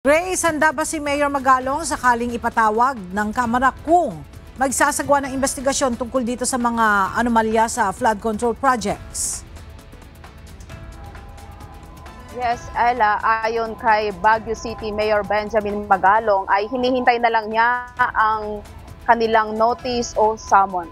Grace, handa ba si Mayor Magalong sakaling ipatawag ng Kamara kung magsasagawa ng investigasyon tungkol dito sa mga anomalya sa flood control projects? Yes, Ella, ayon kay Baguio City Mayor Benjamin Magalong ay hinihintay na lang niya ang kanilang notice o summon.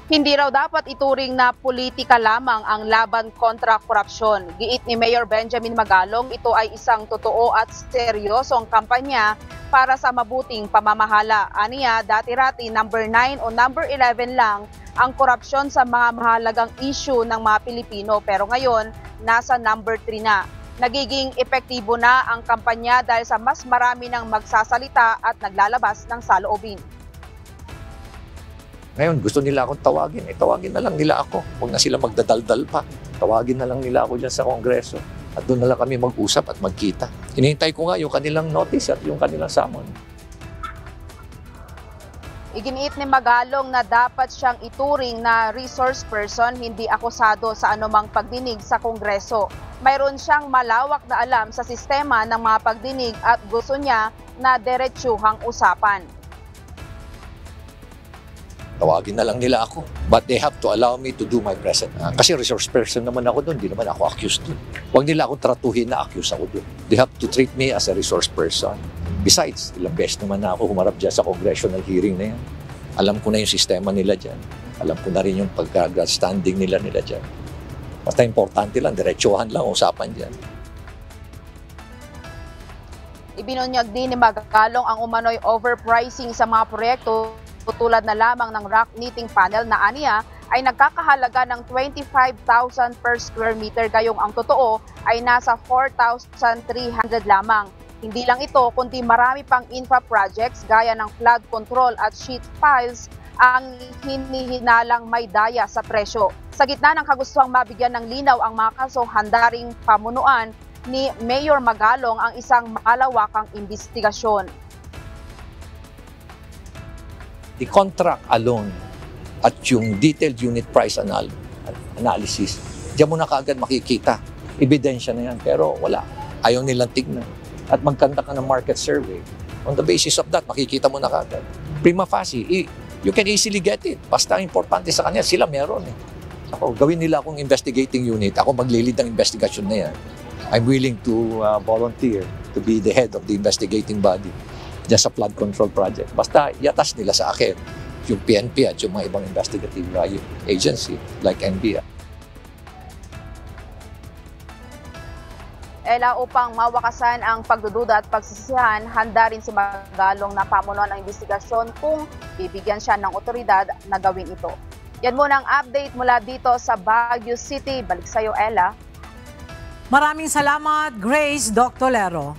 Hindi raw dapat ituring na politika lamang ang laban kontra korupsyon. Giit ni Mayor Benjamin Magalong, ito ay isang totoo at seryosong kampanya para sa mabuting pamamahala. Aniya, dati-rati number 9 o number 11 lang ang korupsyon sa mga mahalagang issue ng mga Pilipino. Pero ngayon, nasa number 3 na. Nagiging epektibo na ang kampanya dahil sa mas marami ng magsasalita at naglalabas ng saloobin. Ngayon, gusto nila akong tawagin. Tawagin na lang nila ako. Huwag na sila magdadaldal pa. Tawagin na lang nila ako dyan sa Kongreso. At doon na lang kami mag-usap at magkita. Hinihintay ko nga yung kanilang notice at yung kanilang summon. Iginiit ni Magalong na dapat siyang ituring na resource person, hindi akusado sa anumang pagdinig sa Kongreso. Mayroon siyang malawak na alam sa sistema ng mga pagdinig at gusto niya na diretsuhang usapan. Tawagin na lang nila ako. But they have to allow me to do my present. Kasi resource person naman ako doon. Di naman ako accused doon. Huwag nila akong tratuhin na accused ako doon. They have to treat me as a resource person. Besides, ilang beses naman na ako humarap dyan sa congressional hearing na yan. Alam ko na yung sistema nila dyan. Alam ko na rin yung pagka-standing nila dyan. Basta importante lang, diretsuhan lang, usapan dyan. Ibinunyag din ni Magalong ang umano'y overpricing sa mga proyekto tulad na lamang ng rock knitting panel na aniya ay nagkakahalaga ng 25,000 per square meter, gayong ang totoo ay nasa 4,300 lamang. Hindi lang ito kundi marami pang infra projects gaya ng flood control at sheet piles ang hinihinalang may daya sa presyo. Sa gitna ng kagustuhang mabigyan ng linaw ang mga kaso, handa ring pamunuan ni Mayor Magalong ang isang malawakang investigasyon. The contract alone at yung detailed unit price analysis, diyan mo na kaagad makikita. Ebidensya na yan, pero wala. Ayaw nilang tignan. At magkanta ka ng market survey. On the basis of that, makikita mo na kaagad. Prima facie, you can easily get it. Basta importante sa kanya, sila meron eh. Ako, gawin nila akong investigating unit. Ako maglilid ng investigation na yan. I'm willing to volunteer to be the head of the investigating body dyan sa flood control project. Basta yatas nila sa akin yung PNP at yung mga ibang investigative agency like NBI. Ella, upang mawakasan ang pagdududa at pagsisisihan, handa rin si Magalong na pamunuan ang investigasyon kung bibigyan siya ng otoridad na gawin ito. Yan muna ang update mula dito sa Baguio City. Balik sa iyo, Ella. Maraming salamat, Grace Doctolero.